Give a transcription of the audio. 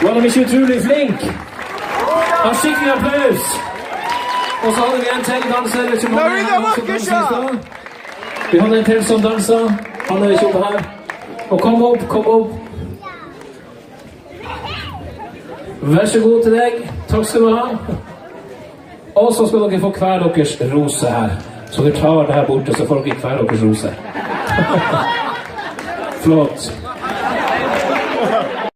Well, de är utroligt flink. En skicklig applaus. Och så har vi en till dansare som har dansar. Vi har en till som dansar. Han är uppe här. Och kom upp. Varsågod till dig. Tack ska du ha. Och så ska ni få kvärdockers rosa här. Så vi tar det här borta så får ni kvärdockers rosa. Förlåt.